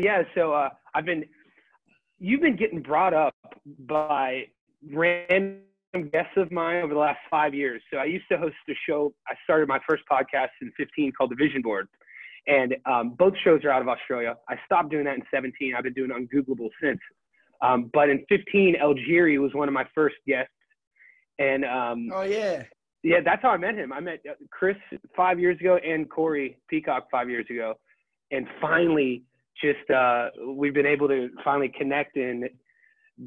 yeah, so you've been getting brought up by random guests of mine over the last 5 years. So I used to host a show. I started my first podcast in 15 called The Vision Board. And both shows are out of Australia. I stopped doing that in 17. I've been doing UNGOOGLEABLE since. But in 15, Algeri was one of my first guests. And oh, yeah. Yeah, that's how I met him. I met Chris 5 years ago and Corey Peacock 5 years ago. And finally, we've been able to finally connect. And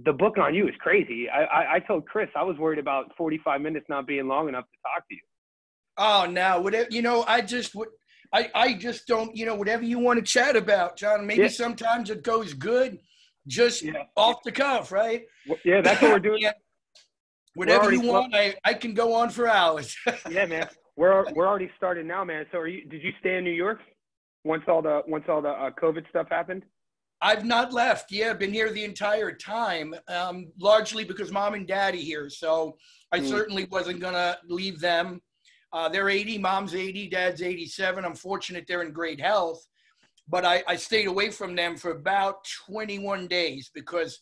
the book on you is crazy. I told Chris I was worried about 45 minutes not being long enough to talk to you. Oh, no. Whatever, I just don't, whatever you want to chat about, John. Maybe sometimes it goes good, just off the cuff, right? Yeah, that's what we're doing. Whatever you want, I can go on for hours. Yeah, man. We're already started now, man. So did you stay in New York once all the COVID stuff happened? I've not left. Yeah, I've been here the entire time, largely because mom and daddy here. So I certainly wasn't going to leave them. They're 80, mom's 80, dad's 87. I'm fortunate they're in great health. But I stayed away from them for about 21 days because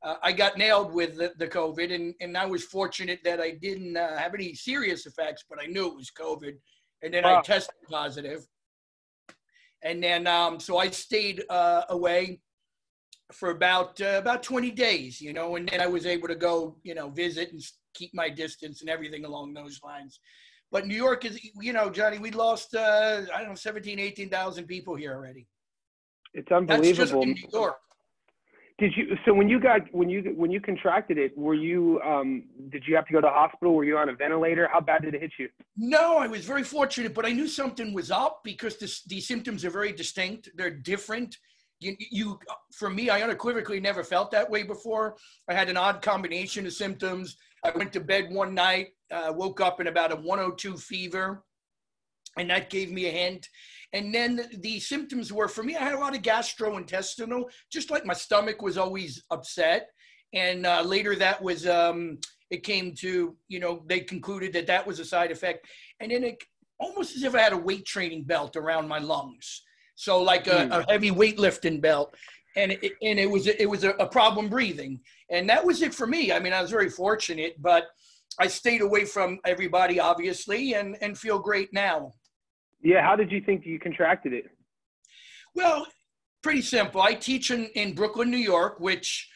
I got nailed with the COVID. And I was fortunate that I didn't have any serious effects, but I knew it was COVID. And then I tested positive. And then, so I stayed away for about 20 days, and then I was able to go, visit and keep my distance and everything along those lines. But New York is, Johnny, we lost, 18,000 people here already. It's unbelievable. That's just in New York. So when you contracted it, were you, did you have to go to the hospital? Were you on a ventilator? How bad did it hit you? No, I was very fortunate, but I knew something was up because these symptoms are very distinct. They're different. For me, I unequivocally never felt that way before. I had an odd combination of symptoms. I went to bed one night, woke up in about a 102 fever, and that gave me a hint. And then the symptoms were, for me, I had a lot of gastrointestinal, just like my stomach was always upset. And later that was, it came to, they concluded that was a side effect. And then it almost as if I had a weight training belt around my lungs. So like a heavy weightlifting belt. And it was a problem breathing. And that was it for me. I mean, I was very fortunate, but I stayed away from everybody, obviously, and feel great now. Yeah. How did you think you contracted it? Well, pretty simple. I teach in Brooklyn, New York, which,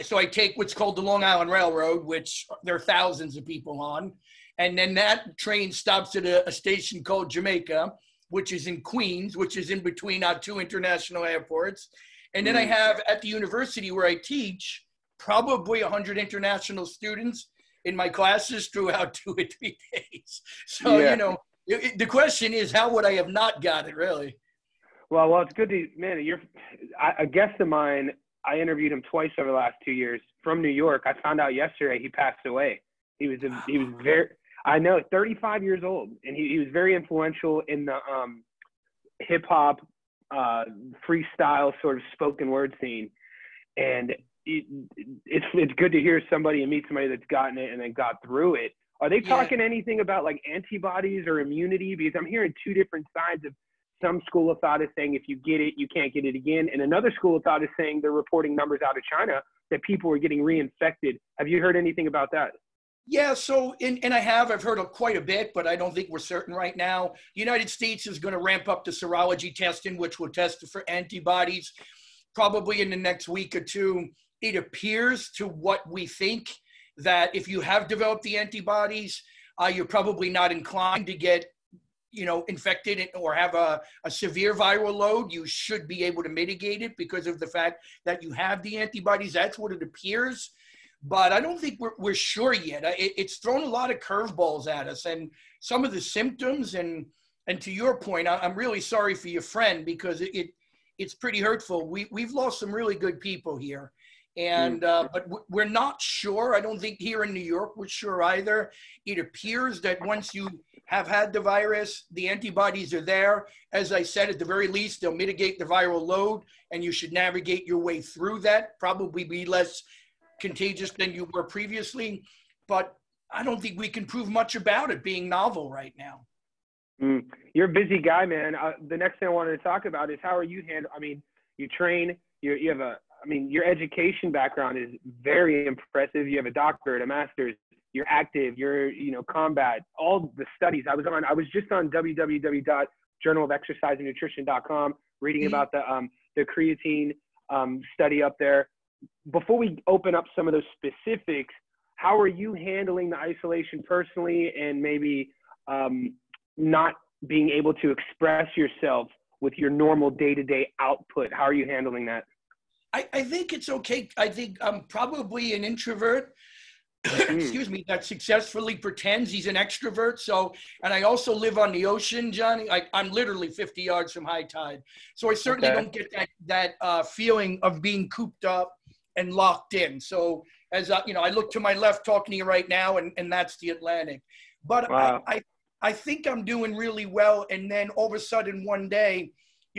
so I take what's called the Long Island Railroad, which there are thousands of people on. And then that train stops at a station called Jamaica, which is in Queens, which is in between our two international airports. And then I have at the university where I teach probably 100 international students in my classes throughout 2 or 3 days. So, the question is, how would I have not got it, really? Well, it's good to, man, a guest of mine, I interviewed him twice over the last 2 years from New York. I found out yesterday he passed away. He was very, I know, 35 years old. And he was very influential in the hip hop, freestyle sort of spoken word scene. And it's good to hear somebody and meet somebody that's gotten it and then got through it. Are they talking anything about like antibodies or immunity? Because I'm hearing two different sides of some school of thought is saying if you get it, you can't get it again. And another school of thought is saying they're reporting numbers out of China that people are getting reinfected. Have you heard anything about that? Yeah, so, and I've heard quite a bit, but I don't think we're certain right now. The United States is going to ramp up the serology testing, which will test for antibodies probably in the next week or two. It appears to what we think that if you have developed the antibodies, you're probably not inclined to get, infected or have a severe viral load. You should be able to mitigate it because of the fact that you have the antibodies. That's what it appears. But I don't think we're sure yet. It's thrown a lot of curveballs at us, and some of the symptoms. And to your point, I'm really sorry for your friend because it's pretty hurtful. We've lost some really good people here, and but we're not sure. I don't think here in New York we're sure either. It appears that once you have had the virus, the antibodies are there. As I said, at the very least, they'll mitigate the viral load, and you should navigate your way through that. Probably be less contagious than you were previously, but I don't think we can prove much about it being novel right now. You're a busy guy, man. The next thing I wanted to talk about is how are you handling? I mean, you train, you have I mean, your education background is very impressive. You have a doctorate, a master's, you're active, you're, combat, all the studies. I was just on www.journalofexerciseandnutrition.com reading about the creatine study up there. Before we open up some of those specifics, how are you handling the isolation personally, and maybe not being able to express yourself with your normal day-to-day output? How are you handling that? I think it's okay. I think I'm probably an introvert, excuse me, that successfully pretends he's an extrovert. So, and I also live on the ocean, Johnny. I'm literally 50 yards from high tide. So I certainly don't get that feeling of being cooped up and locked in. So as I look to my left talking to you right now, and that's the Atlantic. But wow. I think I'm doing really well. And then all of a sudden one day,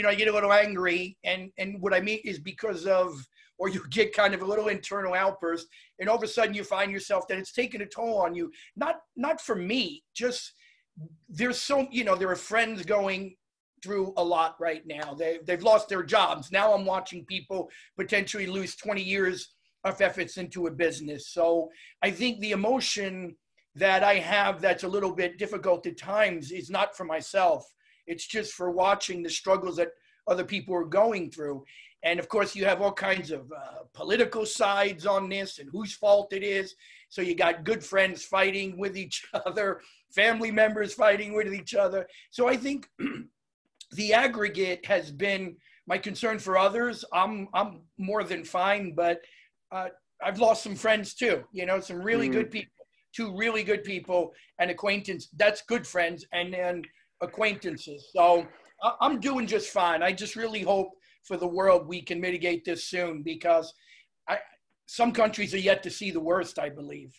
I get a little angry, and what I mean is because of, or you get kind of a little internal outburst, and all of a sudden you find yourself that it's taking a toll on you. Not for me, just there's there are friends going through a lot right now. They've lost their jobs. Now I'm watching people potentially lose 20 years of efforts into a business. So I think the emotion that I have that's a little bit difficult at times is not for myself. It's just for watching the struggles that other people are going through. And of course, you have all kinds of political sides on this and whose fault it is. So you got good friends fighting with each other, family members fighting with each other. So I think the aggregate has been my concern. For others. I'm more than fine, but I've lost some friends too, some really good people, 2 really good people, and acquaintance. That's good friends. And then acquaintances. So I'm doing just fine. I just really hope for the world we can mitigate this soon, because some countries are yet to see the worst, I believe.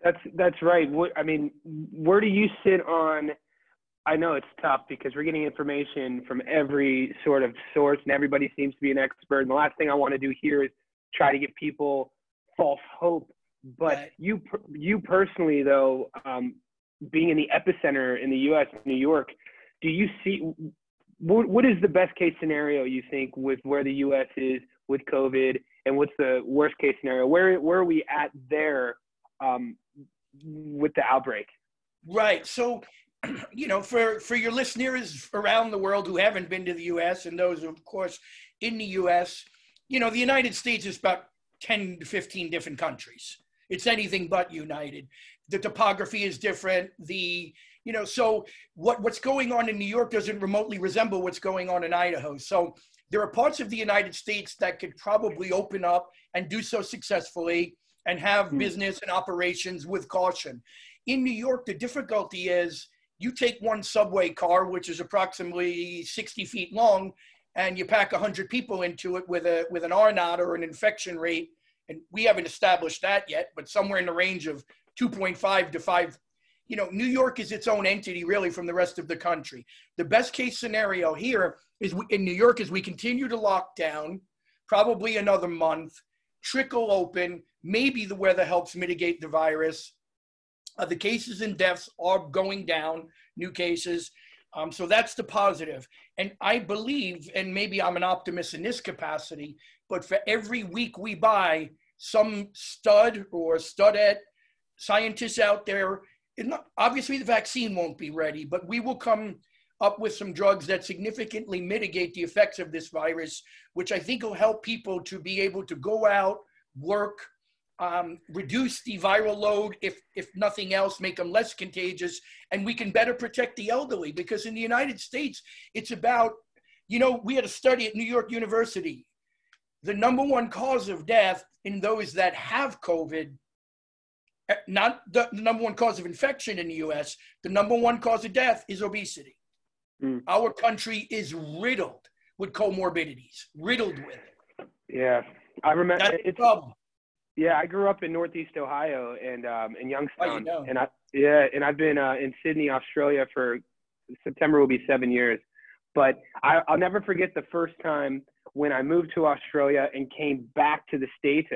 That's right. Where do you sit on, I know it's tough because we're getting information from every sort of source and everybody seems to be an expert. And the last thing I want to do here is try to give people false hope. But right. You personally, though, being in the epicenter in the U.S., New York, do you see what is the best case scenario you think with where the U.S. is with COVID, and what's the worst case scenario? Where are we at there with the outbreak? Right. So, for your listeners around the world who haven't been to the U.S. and those, of course, in the U.S., the United States is about 10 to 15 different countries. It's anything but united. The topography is different. So what's going on in New York doesn't remotely resemble what's going on in Idaho. So there are parts of the United States that could probably open up and do so successfully and have business and operations with caution. In New York, the difficulty is you take one subway car, which is approximately 60 feet long, and you pack 100 people into it with an R naught or an infection rate. And we haven't established that yet, but somewhere in the range of 2.5 to 5. New York is its own entity really from the rest of the country. The best case scenario here is in New York is we continue to lock down, probably another month, trickle open, maybe the weather helps mitigate the virus. The cases and deaths are going down, new cases. So that's the positive. And I believe, and maybe I'm an optimist in this capacity, but for every week we buy, some stud or studette scientists out there, obviously the vaccine won't be ready, but we will come up with some drugs that significantly mitigate the effects of this virus, which I think will help people to be able to go out, work, reduce the viral load, if nothing else, make them less contagious, and we can better protect the elderly. Because in the United States, it's about, we had a study at New York University. The number one cause of death in those that have COVID, not the number one cause of infection in the US, the number one cause of death is obesity. Our country is riddled with comorbidities, riddled with it. Yeah, I remember. That's the problem. Yeah, I grew up in Northeast Ohio and in Youngstown, and I've been in Sydney, Australia for September will be 7 years. But I'll never forget the first time when I moved to Australia and came back to the States.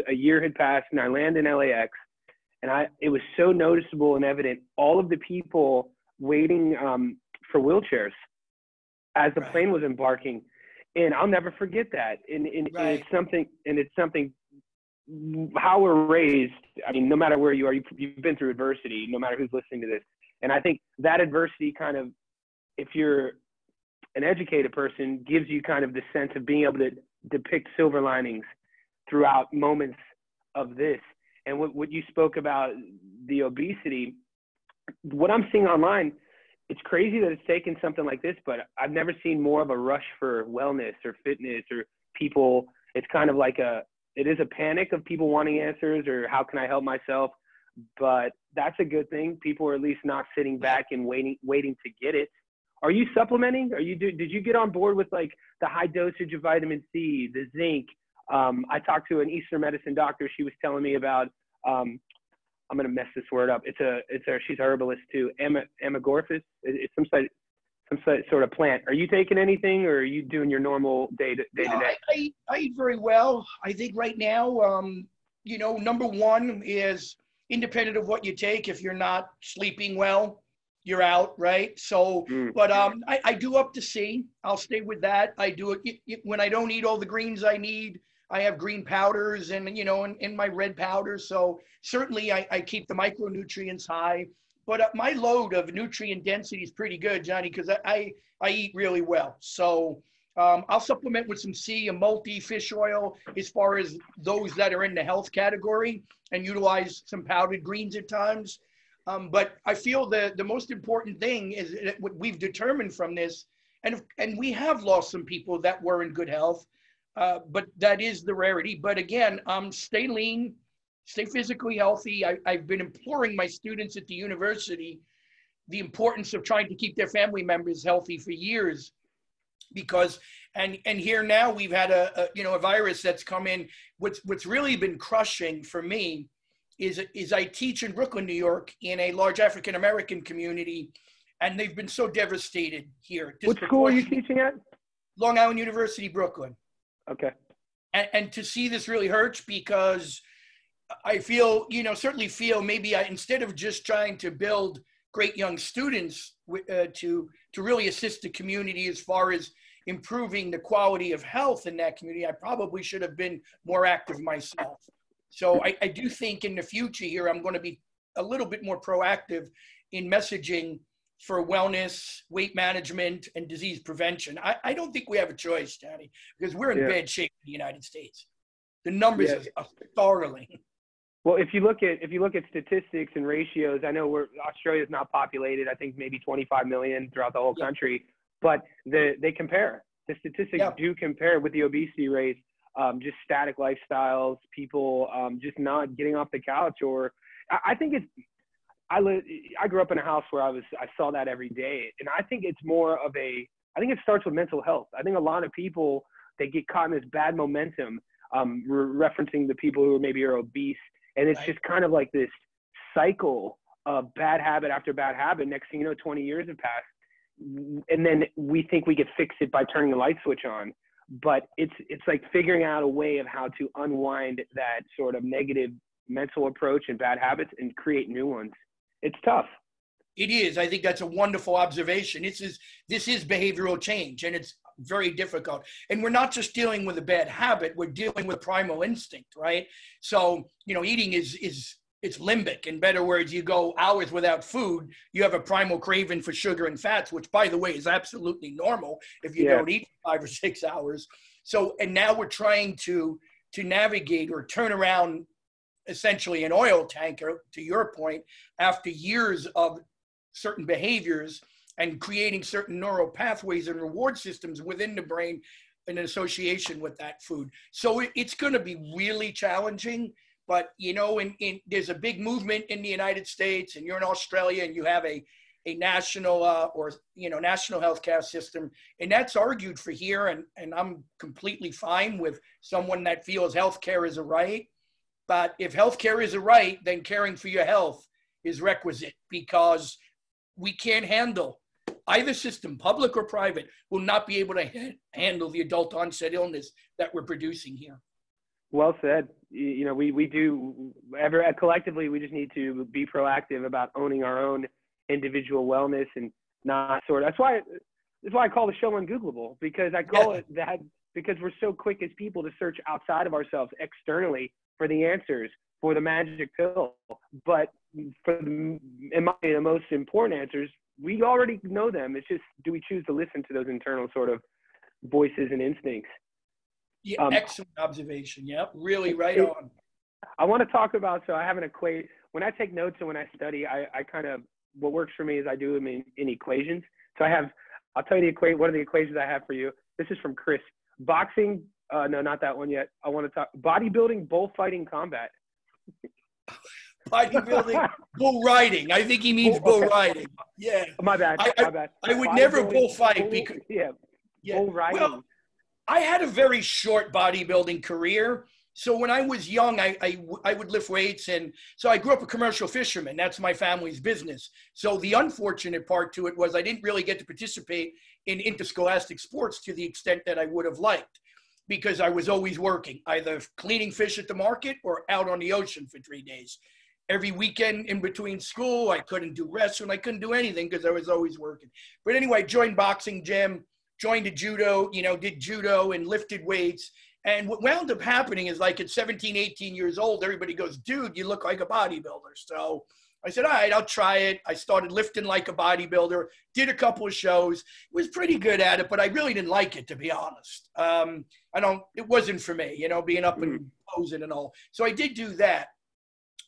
A year had passed, and I landed in LAX, and it was so noticeable and evident. All of the people waiting for wheelchairs as the plane was embarking. And I'll never forget that. And Right. it's something, how we're raised. I mean, no matter where you are, you've been through adversity, no matter who's listening to this. And I think that adversity kind of, if you're an educated person, gives you kind of the sense of being able to depict silver linings throughout moments of this. And what you spoke about, the obesity, what I'm seeing online, it's crazy that it's taken something like this, but I've never seen more of a rush for wellness or fitness or people. It's kind of like it is a panic of people wanting answers or how can I help myself? But that's a good thing. People are at least not sitting back and waiting to get it. Are you supplementing? Did you get on board with like the high dosage of vitamin C, the zinc? I talked to an Eastern medicine doctor. She was telling me about, I'm going to mess this word up. She's a herbalist too. Amagorphous. It's some sort of plant. Are you taking anything, or are you doing your normal day to day? I eat very well. I think right now, number one is independent of what you take. If you're not sleeping well, you're out, right? So, but I do up to C. I'll stay with that. I do it when I don't eat all the greens I need. I have green powders and, in my red powder. So certainly I keep the micronutrients high, but my load of nutrient density is pretty good, Johnny, because I eat really well. So I'll supplement with some C, a multi fish oil, as far as those that are in the health category, and utilize some powdered greens at times. But I feel the most important thing is that what we've determined from this, and we have lost some people that were in good health, but that is the rarity. But again, stay lean, stay physically healthy. I've been imploring my students at the university the importance of trying to keep their family members healthy for years, because and here now we've had a virus that's come in. What's really been crushing for me is I teach in Brooklyn, New York, in a large African American community, and they've been so devastated here. What school are you teaching at? Long Island University, Brooklyn. Okay. And to see this really hurts, because I feel, certainly feel maybe instead of just trying to build great young students to really assist the community as far as improving the quality of health in that community, I probably should have been more active myself. So I do think in the future here, I'm going to be a little bit more proactive in messaging for wellness, weight management, and disease prevention. I don't think we have a choice, Danny, because we're in bad shape in the United States. The numbers are startling. Well, if you look at statistics and ratios, I know Australia's not populated. I think maybe 25 million throughout the whole country, but they compare. The statistics do compare with the obesity rate. Just static lifestyles, people just not getting off the couch, or I think I grew up in a house where I saw that every day, and I think it's more of I think it starts with mental health. I think a lot of people, they get caught in this bad momentum, referencing the people who maybe are obese, and it's just kind of like this cycle of bad habit after bad habit. Next thing you know, 20 years have passed, and then we think we could fix it by turning the light switch on. But it's like figuring out a way of how to unwind that sort of negative mental approach and bad habits and create new ones. It's tough. It is. I think that's a wonderful observation. This is behavioral change, and it's very difficult. And we're not just dealing with a bad habit, we're dealing with primal instinct, right? So, eating it's limbic. In better words, you go hours without food, you have a primal craving for sugar and fats, which, by the way, is absolutely normal if you don't eat for 5 or 6 hours. So, and now we're trying to navigate or turn around essentially an oil tanker, to your point, after years of certain behaviors and creating certain neural pathways and reward systems within the brain in association with that food. So it's going to be really challenging. But, there's a big movement in the United States, and you're in Australia, and you have a national national healthcare system, and that's argued for here. And I'm completely fine with someone that feels healthcare is a right. But if healthcare is a right, then caring for your health is requisite, because we can't handle either system, public or private, will not be able to handle the adult onset illness that we're producing here. Well said. We do collectively, we just need to be proactive about owning our own individual wellness and not that's why That's why I call the show Ungoogleable, because I call it that because we're so quick as people to search outside of ourselves externally for the answers, for the magic pill. But for the most important answers, we already know them. It's just, do we choose to listen to those internal sort of voices and instincts? Yeah, excellent observation. Yep, really right on. I want to talk about, so I have an equation. When I take notes and when I study, I kind of, what works for me is I do them in equations. So I'll tell you one of the equations I have for you. This is from Chris. Boxing, no, not that one yet. I want to talk bodybuilding, bullfighting, combat. Bodybuilding, bull riding. I think he means bull riding. Yeah. My bad. I would never bullfight because bull riding. Well, I had a very short bodybuilding career. So when I was young, I would lift weights. And so I grew up a commercial fisherman. That's my family's business. So the unfortunate part to it was I didn't really get to participate in interscholastic sports to the extent that I would have liked, because I was always working, either cleaning fish at the market or out on the ocean for 3 days. Every weekend in between school, I couldn't do wrestling. I couldn't do anything because I was always working. But anyway, joined boxing gym, joined a judo, did judo and lifted weights. And what wound up happening is, like, at 17, 18 years old, everybody goes, dude, you look like a bodybuilder. So I said, all right, I'll try it. I started lifting like a bodybuilder, did a couple of shows, was pretty good at it, but I really didn't like it, to be honest. It wasn't for me, being up and posing and all. So I did do that.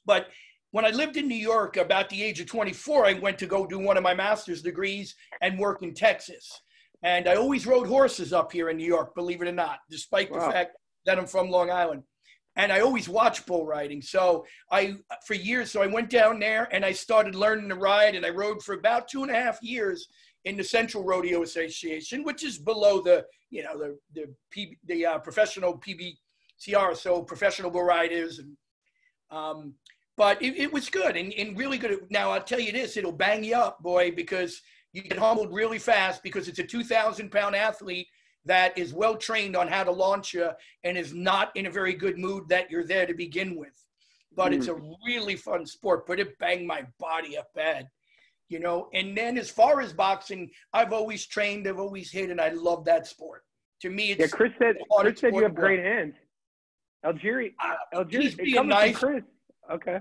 But when I lived in New York, about the age of 24, I went to go do one of my master's degrees and work in Texas. And I always rode horses up here in New York, believe it or not, despite the fact that I'm from Long Island. And I always watched bull riding. So for years, I went down there and I started learning to ride, and I rode for about 2.5 years in the Central Rodeo Association, which is below the professional PBCR, so professional bull riders. And but it was good and really good. Now, I'll tell you this, it'll bang you up, boy, because you get humbled really fast, because it's a 2,000-pound athlete that is well-trained on how to launch you and is not in a very good mood that you're there to begin with. But it's a really fun sport, but it banged my body up bad, And then as far as boxing, I've always trained, I've always hit, and I love that sport. To me, it's Chris said you have great hands. Algeria, he's being nice. Chris. Okay.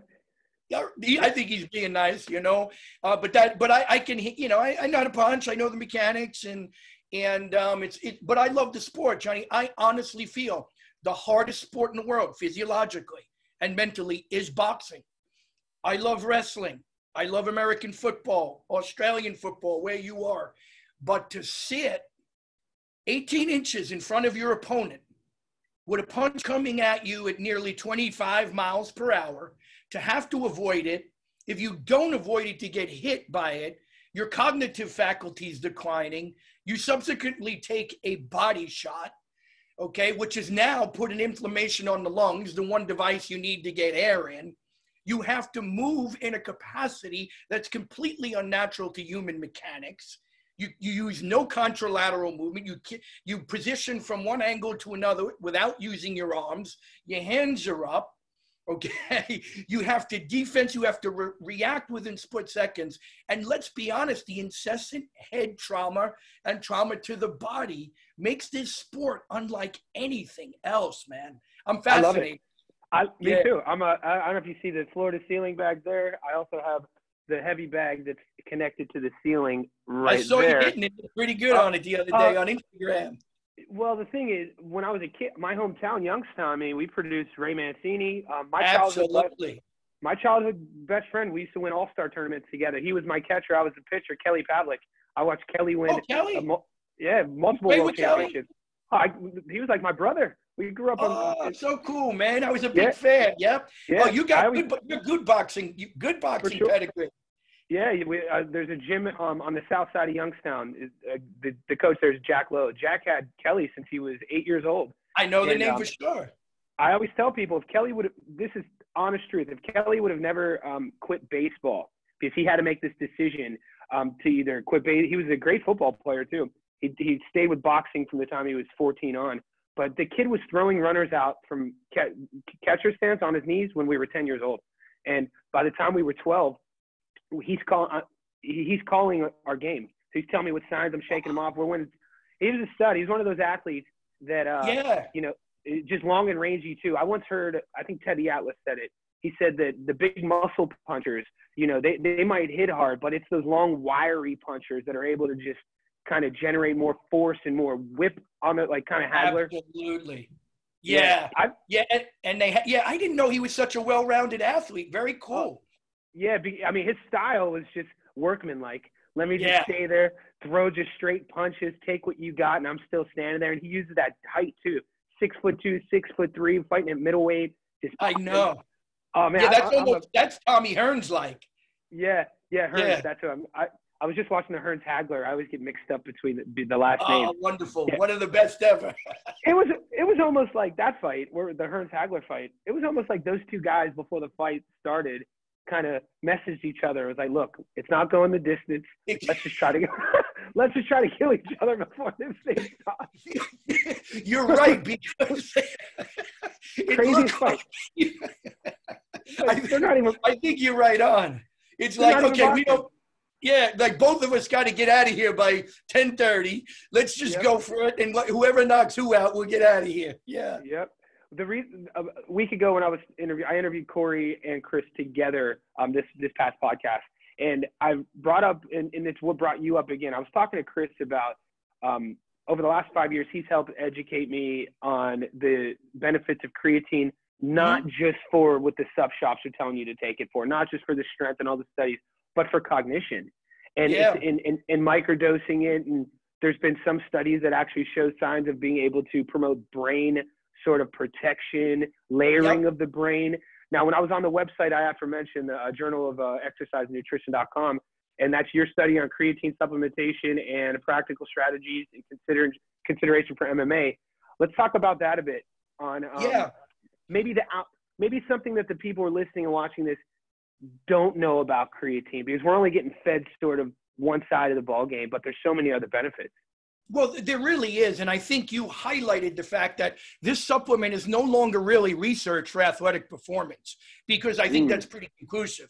Yeah, I think he's being nice, but I can, I know how to punch. I know the mechanics but I love the sport, Johnny. I honestly feel the hardest sport in the world, physiologically and mentally, is boxing. I love wrestling. I love American football, Australian football, where you are. But to sit 18 inches in front of your opponent with a punch coming at you at nearly 25 miles per hour, to have to avoid it, if you don't avoid it, to get hit by it, your cognitive faculties declining, you subsequently take a body shot, okay, which is now put an inflammation on the lungs, the one device you need to get air in. You have to move in a capacity that's completely unnatural to human mechanics. You use no contralateral movement. You position from one angle to another without using your arms. Your hands are up. Okay, you have to defense, you have to react within split seconds. And let's be honest, the incessant head trauma and trauma to the body makes this sport unlike anything else, man. I'm fascinated. I love it. Me too. I don't know if you see the floor to ceiling bag there. I also have the heavy bag that's connected to the ceiling right there. I saw you hitting it pretty good on it the other day on Instagram. Well, the thing is, when I was a kid, my hometown, Youngstown, we produced Ray Mancini. My childhood best friend, we used to win all-star tournaments together. He was my catcher. I was the pitcher, Kelly Pavlik. I watched Kelly win. Oh, Kelly? Multiple world championships. He was like my brother. We grew up on. So cool, man. I was a big fan. Yep. Yeah. Oh, you got good boxing Sure. pedigree. Yeah, there's a gym on the south side of Youngstown. The coach there is Jack Lowe. Jack had Kelly since he was 8 years old. I know the name for sure. I always tell people, if Kelly this is honest truth, if Kelly would have never quit baseball, because he had to make this decision to either quit he was a great football player too. He stayed with boxing from the time he was 14 on. But the kid was throwing runners out from catcher stance on his knees when we were 10 years old. And by the time we were 12, he's calling our game. So he's telling me what signs I'm shaking him off. He was a stud. He's one of those athletes that, you know, just long and rangy too. I once heard, I think Teddy Atlas said it. He said that the big muscle punchers, you know, they might hit hard, but it's those long, wiry punchers that are able to just kind of generate more force and more whip on it, like kind of Hagler. Absolutely. Yeah. I didn't know he was such a well-rounded athlete. Very cool. Yeah. I mean, his style was just workmanlike. Let me just stay there, throw just straight punches, take what you got, and I'm still standing there. And he uses that height too. 6'2", 6'3", fighting at middleweight. I know. Oh man, that's Tommy Hearns like. Yeah, Hearns. Yeah. That's what I was just watching the Hearns Hagler. I always get mixed up between the last name. Oh, wonderful! Yeah. One of the best ever. It was almost like that fight, or the Hearns Hagler fight. It was almost like those two guys before the fight started kind of messaged each other. It was like, look, it's not going the distance. Let's just try to kill each other before this thing stops. You're right, because crazy fight. I think you're right on. It's like, okay, we don't. Yeah, like both of us got to get out of here by 10:30. Let's just go for it, and whoever knocks who out, we'll get out of here. Yeah. Yep. The reason a week ago when I interviewed Corey and Chris together this past podcast, and I brought up, and it's what brought you up again. I was talking to Chris about over the last 5 years, he's helped educate me on the benefits of creatine, not just for what the sub shops are telling you to take it for, not just for the strength and all the studies, but for cognition. And it's in microdosing it, and there's been some studies that actually show signs of being able to promote brain sort of protection, layering of the brain. Now, when I was on the website, I aforementioned the Journal of Exercise and Nutrition.com, and that's your study on creatine supplementation and practical strategies and consideration for MMA. Let's talk about that a bit on maybe something that the people who are listening and watching this don't know about creatine, because we're only getting fed sort of one side of the ball game, but there's so many other benefits. Well, there really is. And I think you highlighted the fact that this supplement is no longer really research for athletic performance, because I think that's pretty conclusive.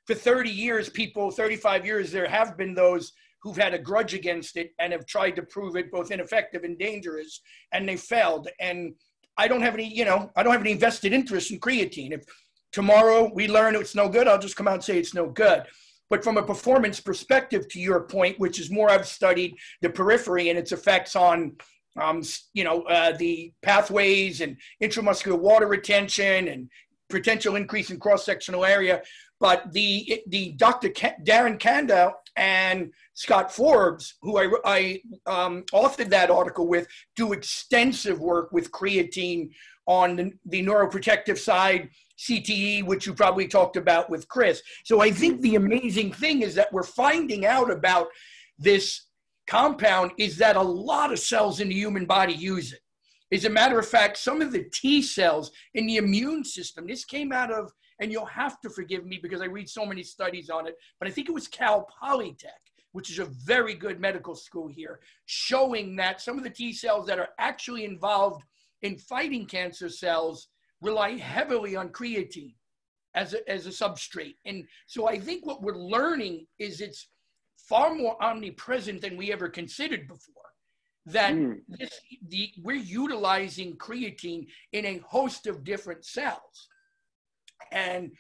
For 35 years, there have been those who've had a grudge against it and have tried to prove it both ineffective and dangerous, and they failed. And I don't have any vested interest in creatine. If tomorrow we learn it's no good, I'll just come out and say it's no good. But from a performance perspective, to your point, which is more I've studied the periphery and its effects on, the pathways and intramuscular water retention and potential increase in cross-sectional area. But the Dr. Darren Kanda and Scott Forbes, who I authored that article with, do extensive work with creatine on the neuroprotective side, CTE, which you probably talked about with Chris. So I think the amazing thing is that we're finding out about this compound is that a lot of cells in the human body use it. As a matter of fact, some of the T cells in the immune system, this came out of, and you'll have to forgive me because I read so many studies on it, but I think it was Cal Polytech, which is a very good medical school here, showing that some of the T cells that are actually involved in fighting cancer cells rely heavily on creatine as a substrate. And so I think what we're learning is it's far more omnipresent than we ever considered before. That we're utilizing creatine in a host of different cells. And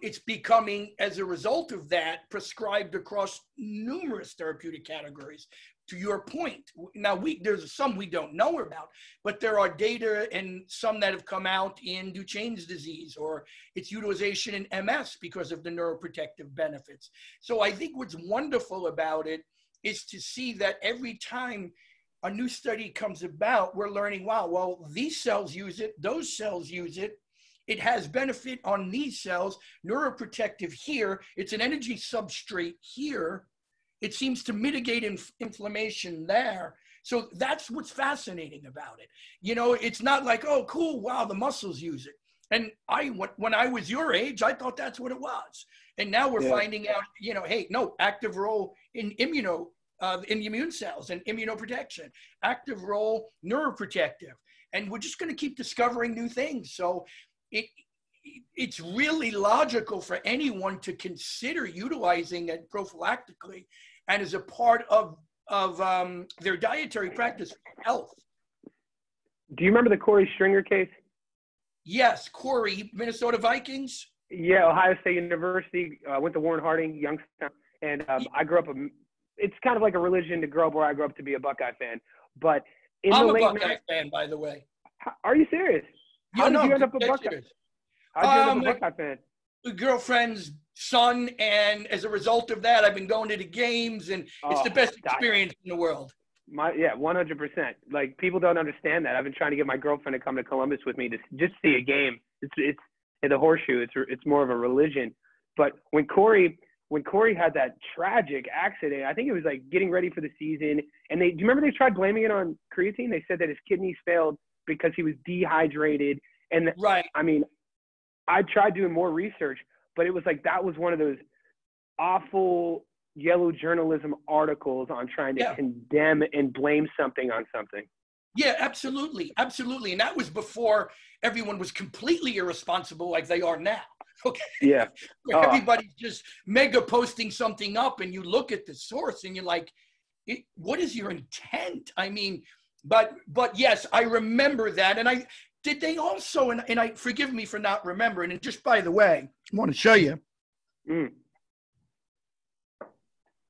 it's becoming, as a result of that, prescribed across numerous therapeutic categories. To your point, now there's some we don't know about, but there are data and some that have come out in Duchenne's disease or its utilization in MS because of the neuroprotective benefits. So I think what's wonderful about it is to see that every time a new study comes about, we're learning, wow, well, these cells use it, those cells use it. It has benefit on these cells, neuroprotective here. It's an energy substrate here. It seems to mitigate inflammation there. So that's what's fascinating about it. You know, it's not like, oh, cool, wow, the muscles use it. And when I was your age, I thought that's what it was. And now we're finding out, hey, no, active role in in the immune cells and immunoprotection, active role neuroprotective. And we're just going to keep discovering new things. So it's really logical for anyone to consider utilizing it prophylactically and as a part of their dietary practice, health. Do you remember the Corey Stringer case? Yes, Corey, Minnesota Vikings. Yeah, Ohio State University. Went to Warren Harding, Youngstown, and I grew up. It's kind of like a religion to grow up where I grew up to be a Buckeye fan. But I'm a Buckeye fan, by the way. Are you serious? How did you end up a Buckeye? How did you end up a Buckeye fan? My girlfriend's son, and as a result of that, I've been going to the games, and it's the best experience in the world. 100%. Like, people don't understand that. I've been trying to get my girlfriend to come to Columbus with me to just see a game. It's in the Horseshoe. It's more of a religion. But when Corey had that tragic accident, I think it was like getting ready for the season, and do you remember they tried blaming it on creatine? They said that his kidneys failed because he was dehydrated. And right. I mean, I tried doing more research, but it was like that was one of those awful yellow journalism articles on trying to condemn and blame something on something. Yeah, absolutely. Absolutely. And that was before everyone was completely irresponsible like they are now. Okay. Yeah. Everybody's just mega posting something up, and you look at the source and you're like, what is your intent? I mean, but yes, I remember that. And did they also, and I forgive me for not remembering, and just by the way, I want to show you.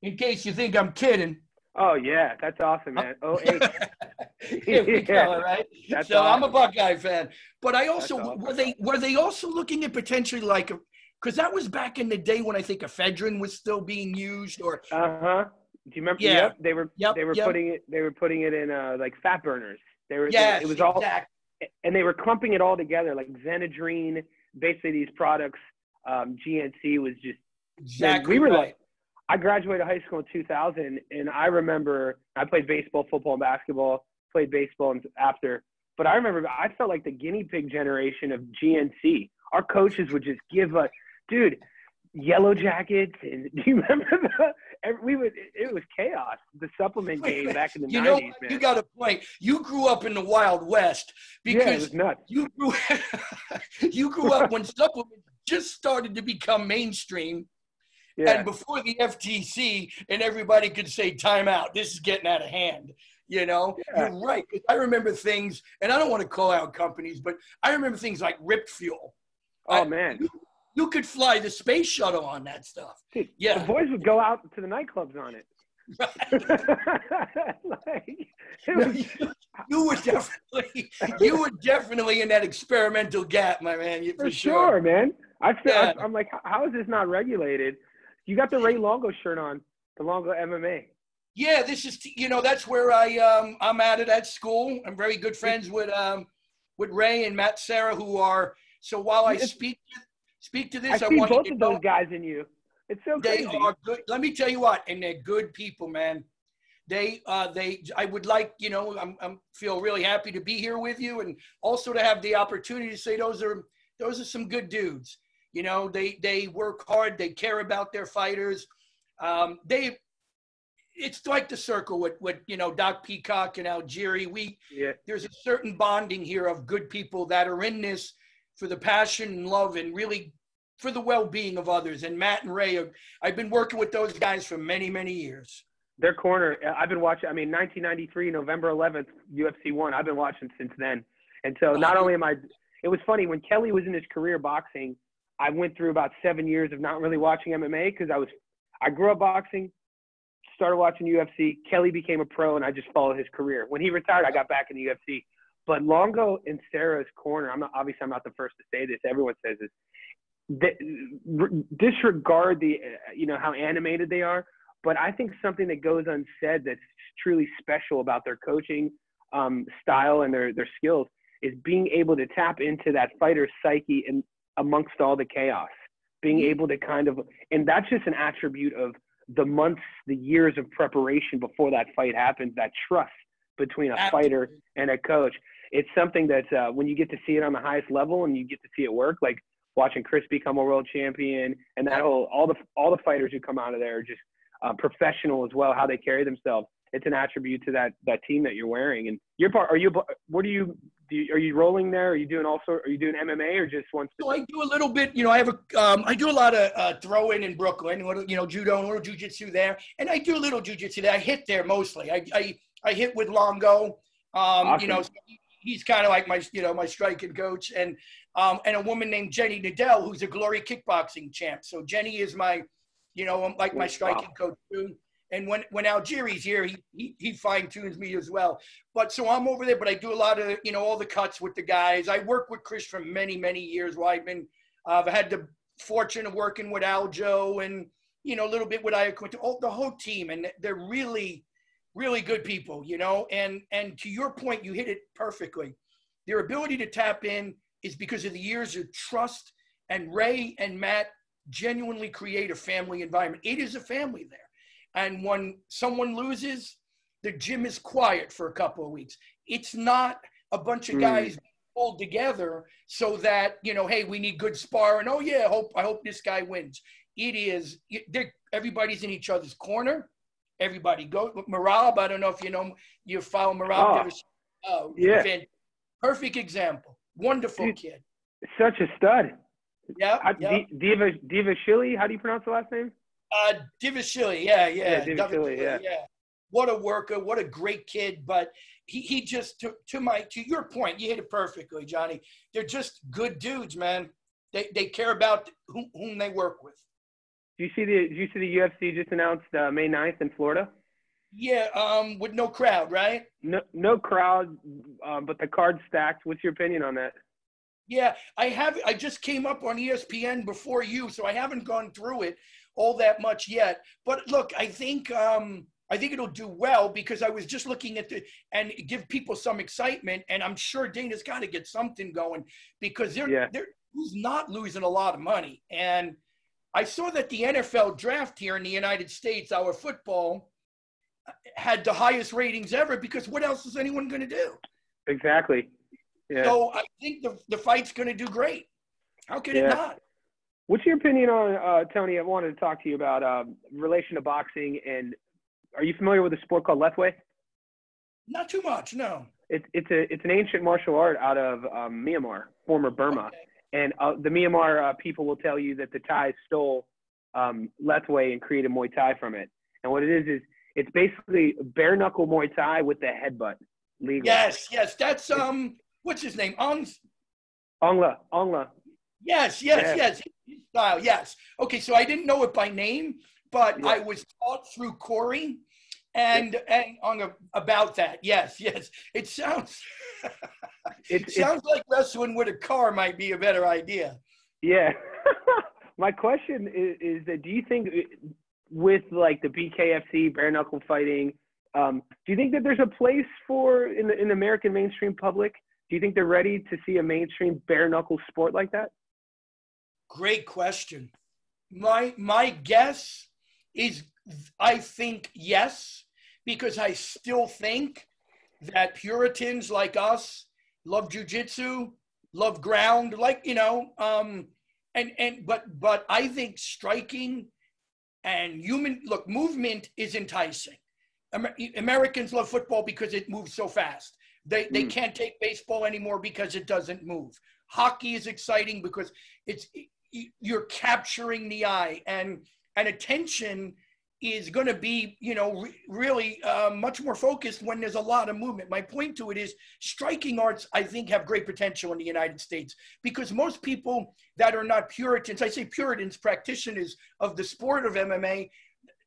In case you think I'm kidding. Oh, yeah. That's awesome, man. 08. Here we go, right? That's so awesome. I'm a Buckeye fan. But I also, awesome. were they also looking at potentially like, because that was back in the day when I think ephedrine was still being used, or. Uh-huh. Do you remember? Yeah. They were putting it in like fat burners. Yes, it was all, exactly. and they were clumping it all together, like Xenadrine, basically these products. GNC was just, exactly. We were right. like, I graduated high school in 2000, and I remember I played baseball, football, and basketball, played baseball after. But I remember I felt like the guinea pig generation of GNC. Our coaches would just give us, dude, Yellow Jackets. And do you remember it was chaos, the supplement game back in the 90s, man. You got a point. You grew up in the Wild West because it was nuts. You grew up when supplements just started to become mainstream. Yeah. And before the FTC and everybody could say, time out, this is getting out of hand, you know? Yeah. You're right. I remember things, and I don't want to call out companies, but I remember things like Rip Fuel. Oh, man. You could fly the space shuttle on that stuff. Dude, yeah. The boys would go out to the nightclubs on it. Right. You were definitely in that experimental gap, my man. For sure, man. I'm like, how is this not regulated? You got the Ray Longo shirt on, the Longo MMA. Yeah, this is, that's where I'm at it at school. I'm very good friends with Ray and Matt Sarah, who are, so while I speak to this, I want both of those guys in you. It's so crazy. They are good. Let me tell you what, and they're good people, man. I would like, I'm feel really happy to be here with you, and also to have the opportunity to say those are some good dudes. They work hard. They care about their fighters. It's like the circle with Doc Peacock and Algieri. There's a certain bonding here of good people that are in this for the passion and love and really for the well-being of others. And Matt and Ray, I've been working with those guys for many, many years. Their corner, I've been watching, 1993, November 11th, UFC 1. I've been watching since then. And so not only it was funny, when Kelly was in his career boxing, I went through about 7 years of not really watching MMA because I grew up boxing, started watching UFC. Kelly became a pro, and I just followed his career. When he retired, I got back in the UFC. But Longo and Sarah's corner, I'm not the first to say this. Everyone says this. Disregard the, how animated they are. But I think something that goes unsaid that's truly special about their coaching style and their skills is being able to tap into that fighter's psyche and amongst all the chaos, being able to and that's just an attribute of the months, the years of preparation before that fight happens, that trust between a fighter and a coach. It's something that when you get to see it on the highest level and you get to see it work, like watching Chris become a world champion and that all the fighters who come out of there are just professional as well, how they carry themselves. It's an attribute to that team that you're wearing. And where do you are you rolling there? Are you doing are you doing MMA or just one? So I do a little bit, I do a lot of throwing in Brooklyn, judo, a little jujitsu there. And I do a little jujitsu there. I hit there mostly. I hit with Longo, Awesome. so he's kind of like my striking coach. And a woman named Jenny Nadell, who's a Glory kickboxing champ. So Jenny is my striking coach too. And when Algieri's here, he fine tunes me as well. But so I'm over there, but I do a lot of, all the cuts with the guys. I work with Chris for many, many years, Weidman. I've had the fortune of working with Aljo and, a little bit with Iaquinta, the whole team. And they're really, really good people, and to your point, you hit it perfectly. Their ability to tap in is because of the years of trust, and Ray and Matt genuinely create a family environment. It is a family there. And when someone loses, the gym is quiet for a couple of weeks. It's not a bunch of guys pulled together so that, hey, we need good sparring. Oh yeah, I hope this guy wins. It is, everybody's in each other's corner. Everybody go. Marab, I don't know if you follow Marab. Oh, yeah. Perfect example. Wonderful kid. Such a stud. Yeah. Diva Shilly, how do you pronounce the last name? Divashili, yeah. Divashili, yeah. What a worker, what a great kid. But he just, to your point, you hit it perfectly, Johnny. They're just good dudes, man. They care about whom they work with. Did you see the UFC just announced May 9th in Florida? Yeah, with no crowd, right? No crowd, but the card's stacked. What's your opinion on that? Yeah, I just came up on ESPN before you, so I haven't gone through it all that much yet. But look, I think it'll do well because I was just looking at and give people some excitement, and I'm sure Dana's got to get something going because he's not losing a lot of money. And I saw that the NFL draft here in the United States, our football, had the highest ratings ever because what else is anyone going to do? Exactly. Yeah. So I think the fight's going to do great. How can it not? What's your opinion on, Tony, I wanted to talk to you about relation to boxing. And are you familiar with a sport called Lethwei? Not too much, no. It's an ancient martial art out of Myanmar, former Burma. Okay. And the Myanmar people will tell you that the Thais stole Lethwei and created Muay Thai from it. And what it is it's basically bare knuckle Muay Thai with the headbutt. Legal. Yes. That's what's his name? Ongla. Yes. His style, yes. Okay, so I didn't know it by name, but I was taught through Corey and about that. Yes. It sounds it sounds like wrestling with a car might be a better idea. Yeah. My question is that do you think with like the BKFC, bare knuckle fighting, do you think that there's a place in the American mainstream public? Do you think they're ready to see a mainstream bare knuckle sport like that? Great question. My guess is I think yes, because I still think that Puritans like us love jujitsu, love ground, but I think striking and movement is enticing. Americans love football because it moves so fast. They can't take baseball anymore because it doesn't move. Hockey is exciting because you're capturing the eye, and attention is going to be, really much more focused when there's a lot of movement. My point to it is striking arts, I think, have great potential in the United States because most people that are not Puritans, I say Puritans, practitioners of the sport of MMA,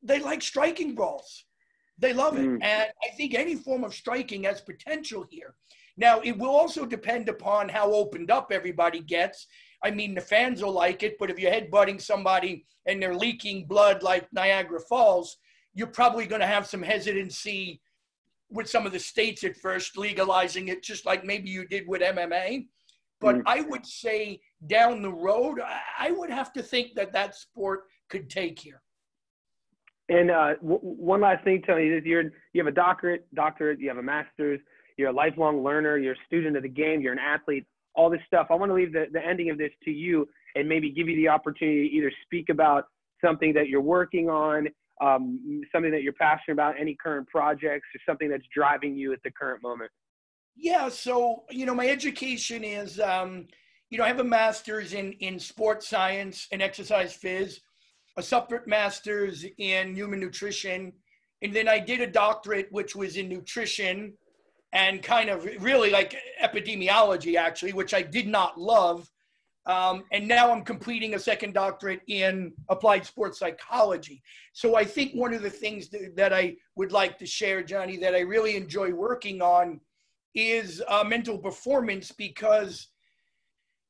they like striking balls. They love it. And I think any form of striking has potential here. Now, it will also depend upon how opened up everybody gets. I mean, the fans will like it, but if you're headbutting somebody and they're leaking blood like Niagara Falls, you're probably going to have some hesitancy with some of the states at first legalizing it, just like maybe you did with MMA. But I would say down the road, I would have to think that sport could take here. And one last thing, Tony, is you have a doctorate, you have a master's, you're a lifelong learner, you're a student of the game, you're an athlete, all this stuff. I want to leave the ending of this to you and maybe give you the opportunity to either speak about something that you're working on, something that you're passionate about, any current projects, or something that's driving you at the current moment. Yeah, so, my education is, I have a master's in sports science and exercise phys, a separate master's in human nutrition, and then I did a doctorate, which was in nutrition and kind of really like epidemiology, actually, which I did not love. And now I'm completing a second doctorate in applied sports psychology. So I think one of the things that I would like to share, Johnny, that I really enjoy working on is mental performance, because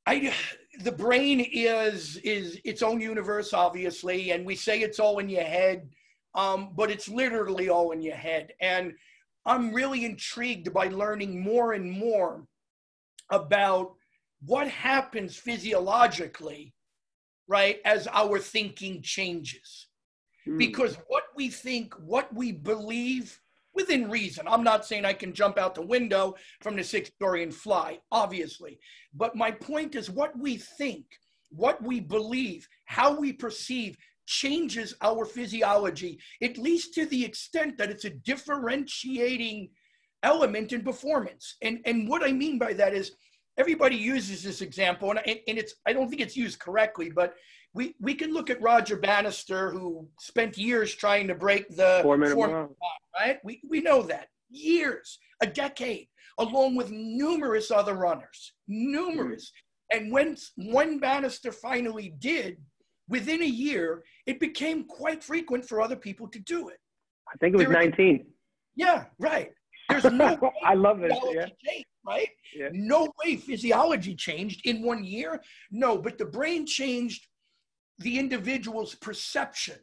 the brain is its own universe, obviously, and we say it's all in your head, but it's literally all in your head. And I'm really intrigued by learning more and more about what happens physiologically, right, as our thinking changes. Because what we think, what we believe, within reason. I'm not saying I can jump out the window from the 6th story and fly, obviously. But my point is, what we think, what we believe, how we perceive changes our physiology, at least to the extent that it's a differentiating element in performance. And what I mean by that is, everybody uses this example, and it's, I don't think it's used correctly, but we can look at Roger Bannister, who spent years trying to break the 4-minute mile, right? We know that. Years, a decade, along with numerous other runners, numerous. And when Bannister finally did, within a year, it became quite frequent for other people to do it. I think it was 19. Yeah, right. There's no way I love it. Yeah. changed, right? Yeah. No way physiology changed in 1 year. No, but the brain changed the individual's perception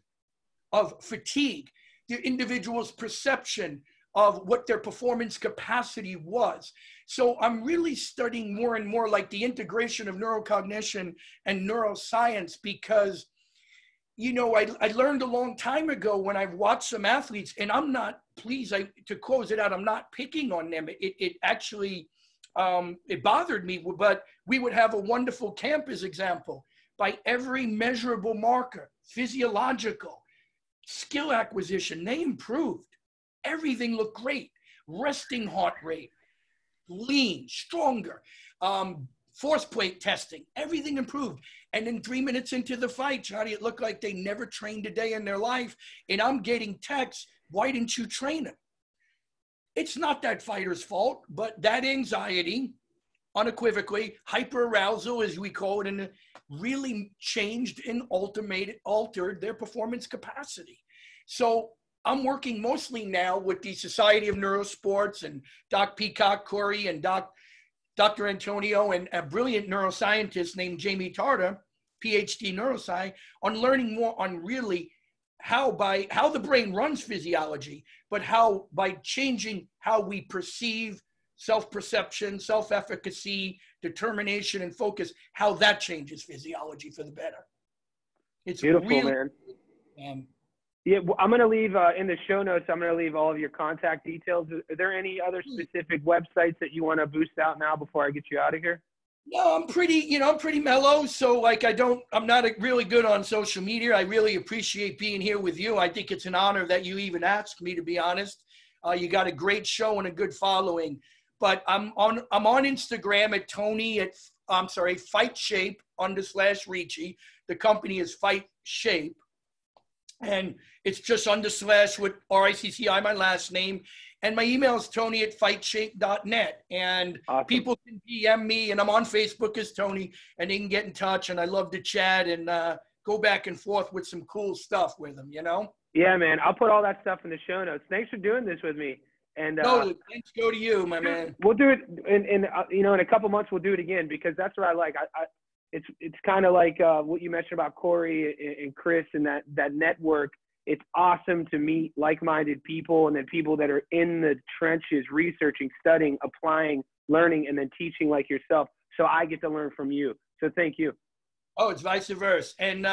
of fatigue, the individual's perception of what their performance capacity was. So I'm really studying more and more like the integration of neurocognition and neuroscience, because, I learned a long time ago when I've watched some athletes, and I'm not, to close it out, I'm not picking on them. It actually, it bothered me, but we would have a wonderful camp as example. By every measurable marker, physiological, skill acquisition, they improved. Everything looked great. Resting heart rate, lean, stronger, force plate testing, everything improved. And then 3 minutes into the fight, Johnny, it looked like they never trained a day in their life. And I'm getting texts, why didn't you train them? It's not that fighter's fault, but that anxiety, unequivocally, hyperarousal, as we call it, and really changed and altered their performance capacity. So I'm working mostly now with the Society of Neurosports and Doc Peacock, Corey, and Dr. Antonio, and a brilliant neuroscientist named Jamie Tarter, PhD neurosci, on learning more on really how the brain runs physiology, but how by changing how we perceive self-perception, self-efficacy, determination, and focus, how that changes physiology for the better. It's beautiful, really, man. Yeah, well, I'm going to leave in the show notes, I'm going to leave all of your contact details. Are there any other specific websites that you want to boost out now before I get you out of here? No, I'm pretty mellow. So like, I'm not really good on social media. I really appreciate being here with you. I think it's an honor that you even asked me, to be honest. You got a great show and a good following. But I'm on Instagram at FightShape_Ricci. The company is Fight Shape. And it's just / with RICCI, my last name. And my email is tony@fightshape.net. And awesome. People can DM me, and I'm on Facebook as Tony, and they can get in touch. And I love to chat and go back and forth with some cool stuff with them, Yeah, man. I'll put all that stuff in the show notes. Thanks for doing this with me. And no, thanks go to you, my man. We'll do it in a couple months. We'll do it again, because that's what I like. It's kind of like what you mentioned about Corey and Chris and that network. It's awesome to meet like-minded people, and then people that are in the trenches, researching, studying, applying, learning, and then teaching like yourself. So I get to learn from you. So thank you. Oh, it's vice versa. And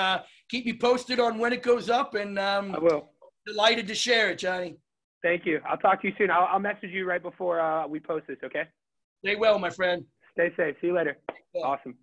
keep me posted on when it goes up. And I will. Delighted to share it, Johnny. Thank you. I'll talk to you soon. I'll message you right before we post this, okay? Stay well, my friend. Stay safe. See you later. Awesome.